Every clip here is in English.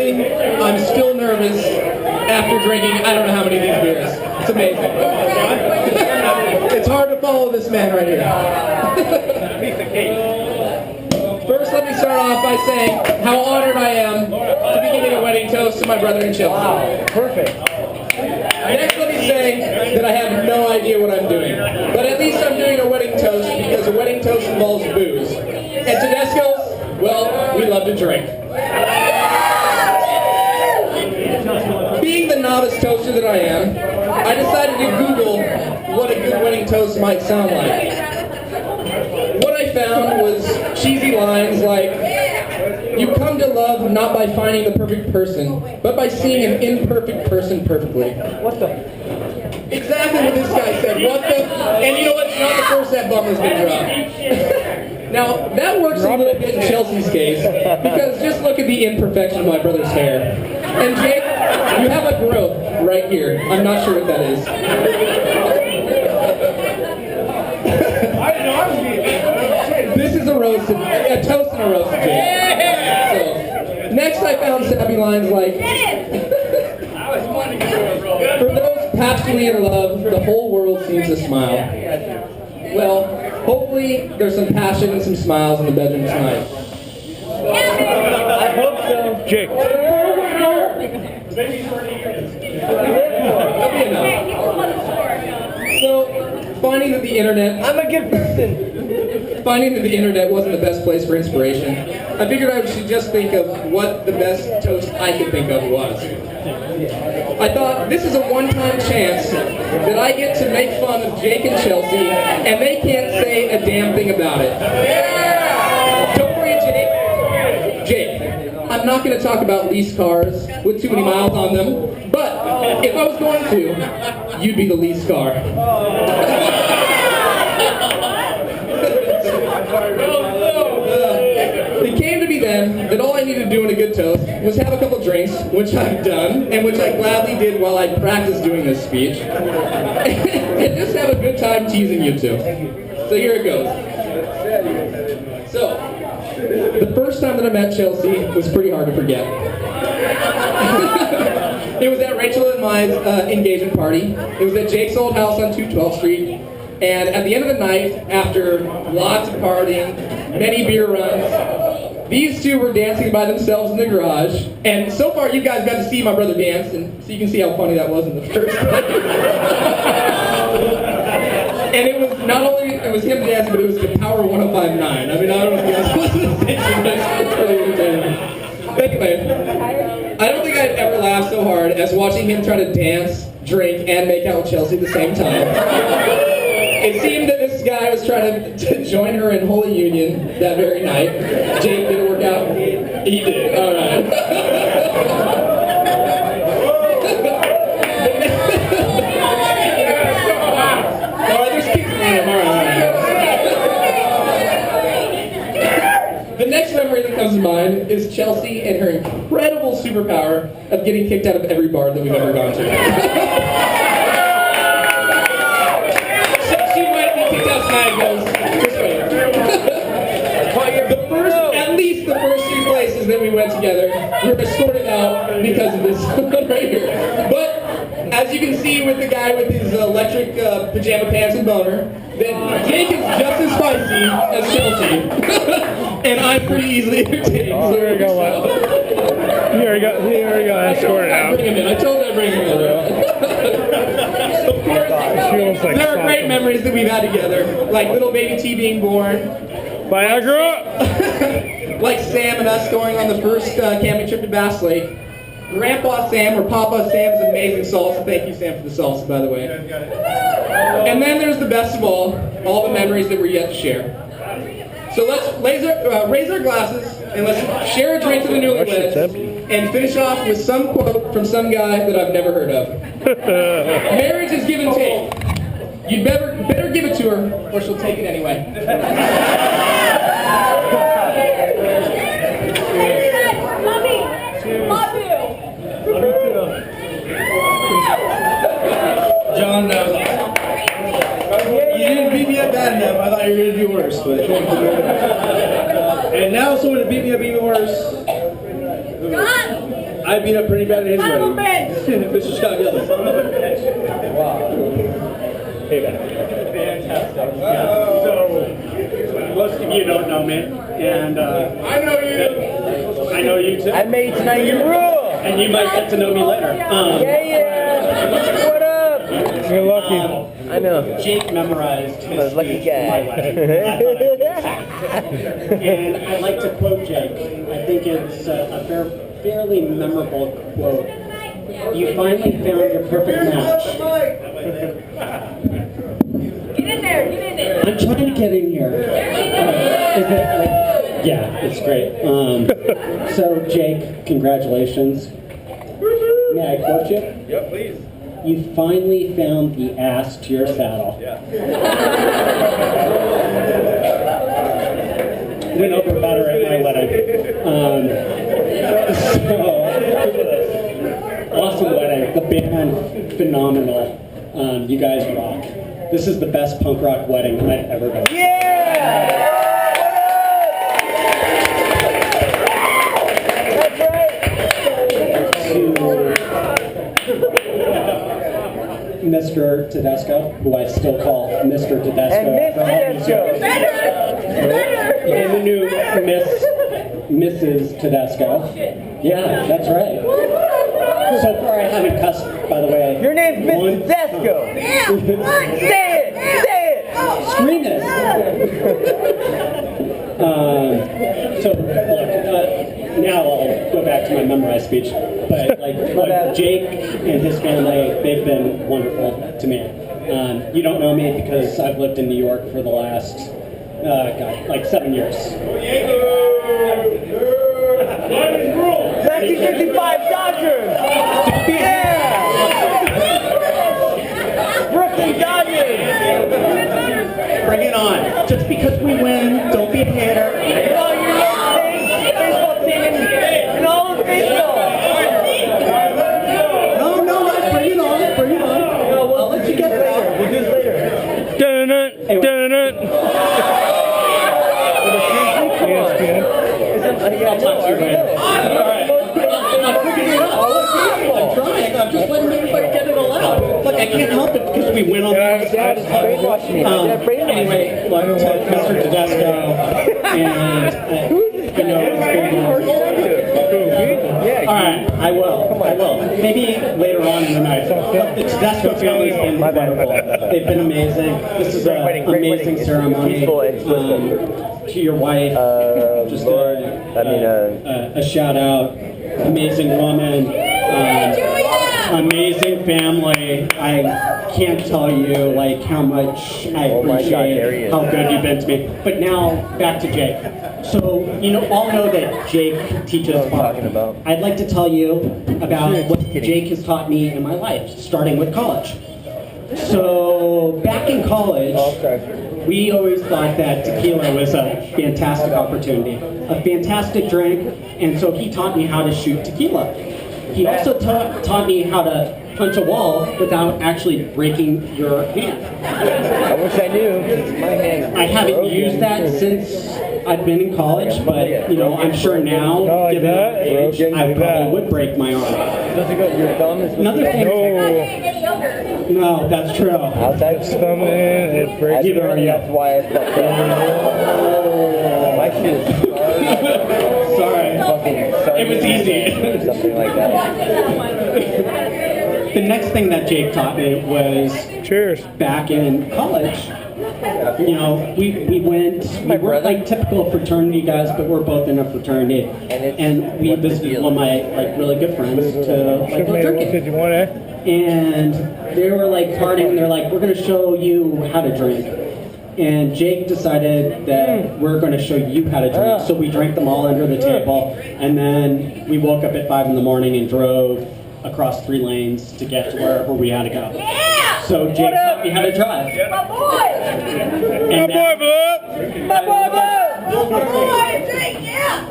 honestly, I'm still nervous after drinking I don't know how many of these beers. It's amazing. It's hard to follow this man right here. First, let me start off by saying how honored I am to be giving a wedding toast to my brother in Chelsea. Wow, perfect. Next, let me say that I have no idea what I'm doing. But at least I'm doing a wedding toast because a wedding toast involves booze. And Tedesco's, well, we love to drink. Being the novice toaster that I am, I decided to Google what a good wedding toast might sound like. What I found was cheesy lines like, "You come to love not by finding the perfect person, but by seeing an imperfect person perfectly." What the? Exactly what this guy said. What the? And you know what? It's not the first that bum has been dropped. Now, that works a little bit in Chelsea's case, because just look at the imperfection of my brother's hair. And Jake, you have a growth right here. I'm not sure what that is. This is a toast and a roasted Jake. So, next I found sappy lines like, "For those passionately in love, the whole world seems to smile." Well, hopefully there's some passion and some smiles in the bedroom tonight. I hope so. Jake. That'll be enough. So, finding that the internet I'm a good person. Finding that the internet wasn't the best place for inspiration, I figured I should just think of what the best toast I could think of was. I thought, this is a one-time chance that I get to make fun of Jake and Chelsea, and they can't say a damn thing about it. Don't worry, Jake, I'm not going to talk about leased cars with too many miles on them, but if I was going to, you'd be the leased car. It came to me then that all I needed to do in a good toast was have a couple drinks, which I've done, and which I gladly did while I practiced doing this speech, and just have a good time teasing you two. So here it goes. So, the first time that I met Chelsea was pretty hard to forget. It was at Rachel and my engagement party. It was at Jake's old house on 212th Street. And at the end of the night, after lots of partying, many beer runs, these two were dancing by themselves in the garage. And so far, you guys got to see my brother dance, and so you can see how funny that was in the first place. And it was not only it was him dancing, but it was the Power 105.9. I mean, I don't know if you guys listen to the station, but it's pretty entertaining. Anyway, I don't think I'd ever laughed so hard as watching him try to dance, drink, and make out with Chelsea at the same time. It seemed that this guy was trying to join her in Holy Union that very night. Jake, did it work out? He did. All right. All right, there's kids in him. All right. The next memory that comes to mind is Chelsea and her incredible superpower of getting kicked out of every bar that we've ever gone to. At least the first three places that we went together, we were escorted out because of this one right here. But as you can see with the guy with his electric pajama pants and boner, that Jake is just as spicy as Chelsea, and I'm pretty easily entertained. Oh, here we go. Here we go. Escorted out. Bring him in. I told you I'd bring him in. Of course, there are great memories that we've had together, like little baby T being born, Viagra! like Sam and us going on the first camping trip to Bass Lake, Grandpa Sam or Papa Sam's amazing salsa. Thank you, Sam, for the salsa, by the way. And then there's the best of all the memories that we're yet to share. So let's raise our glasses and let's share a drink to the newlyweds and finish off with some quote from some guy that I've never heard of. Marriage is give and take. You'd better give it to her or she'll take it anyway. John, you didn't beat me up bad enough. I thought you were going to do worse. But and now someone to beat me up even worse. I beat up pretty bad at his wedding. This is Scott Gillis. Wow. Hey, man. Fantastic. Yeah. So, most of you don't know me, and I know you. I know you too. I made tonight you rule. And you might get to know me later. Yeah. What up? You're lucky. I know. Jake memorized his I'm a lucky speech for my guy. wedding. And I like to quote Jake. I think it's a fairly memorable quote. You finally found your perfect match. Get in there, get in there. I'm trying to get in here. Yeah, it's great. So, Jake, congratulations. May I quote you? Yep, please. You finally found the ass to your saddle. Yeah. Went over better at my wedding. Awesome wedding. The band, phenomenal. You guys rock. This is the best punk rock wedding I've ever done. Yeah! That's right. To Mr. Tedesco, who I still call Mr. Tedesco. And Miss Tedesco. And the new Mrs. Tedesco. Yeah, that's right. So far I haven't cussed, by the way. Your name's Miss One Tedesco. Say it. Say it. Scream it. So look, now I'll go back to my memorized speech. But like Jake and his family, they've been wonderful to me. You don't know me because I've lived in New York for the last, like 7 years. 1955 Dodgers. Yeah. Brooklyn Dodgers. Bring it on. Just because we win, don't be a hater. Oh, you're not baseball team and all of baseball. No, bring it on, bring it on. I'll let you get it out. We'll do it later. Dun-dun, dun-dun. ESPN. I'll talk to you later. All right. I'm picking it up. I'm trying. I'm just letting everybody get it all out. Look, I can't help it because we win on the Dad is brainwashing me. Dad brainwashed me. Anyway, like Mr. Tedesco, and you know, all right, I will. Maybe later on in the night. But the Tedesco family's been wonderful. They've been amazing. This is an amazing ceremony. Peaceful and blissful. To your wife, just Lord, a shout out. Amazing woman. Amazing family. I can't tell you like how much I appreciate how good you've been to me. But now back to Jake. So all know that Jake teaches art. I'd like to tell you about what Jake has taught me in my life, starting with college. So back in college, we always thought that tequila was a fantastic opportunity, a fantastic drink, and so he taught me how to shoot tequila. He also taught me how to punch a wall without actually breaking your hand. I wish I knew. My hand. I haven't used that since I've been in college, but I'm sure now, like given that? my age, Broken I like probably that. would break my arm. Does it go? Your thumb is. Another thing. No, that's true. Outside. Thumb in, it breaks. Either are you. That's why I fucked up. My shit is Sorry. fucking. It was easy. Something like that. The next thing that Jake taught me was Cheers. back in college. We weren't like typical fraternity guys, but we're both in a fraternity, and we visited one of my really good friends to Should go made it drinking. 151, eh? And they were like partying. They're like, we're gonna show you how to drink. And Jake decided that we're going to show you how to drink. So we drank them all under the table, and then we woke up at 5 in the morning and drove across 3 lanes to get to wherever we had to go. Yeah! So Jake taught me how to drive. My boy! And now, My boy! Jake, yeah!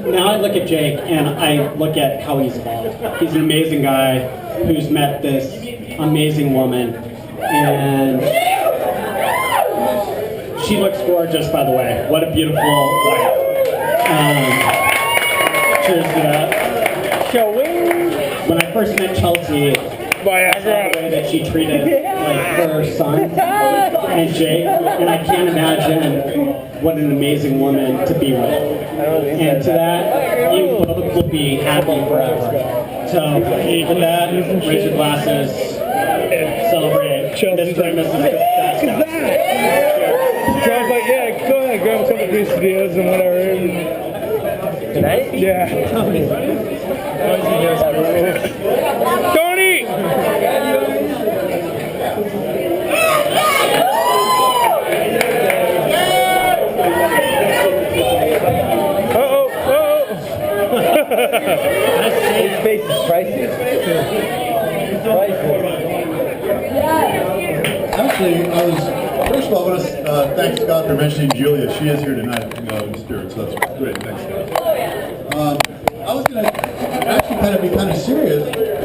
now I look at Jake and I look at how he's evolved. He's an amazing guy who's met this amazing woman, and she looks gorgeous, by the way. What a beautiful wife. Cheers to that. Shall we? first met Chelsea, I saw the Viagra. way that she treated like her son and Jake, and I can't imagine what an amazing woman to be with. And to that, you both will be happy forever. So with that, raise your glasses, celebrate Chelsea's Mr. and Mrs. Success. John's like, yeah, go ahead, grab a couple quesadillas and whatever. Tonight? Yeah. Tony! Uh-oh, His face is priceless. Actually, first of all, I want to thank Scott for mentioning Julia. She is here tonight in spirit, so that's great. Thanks, Scott. I was going to actually be kind of serious.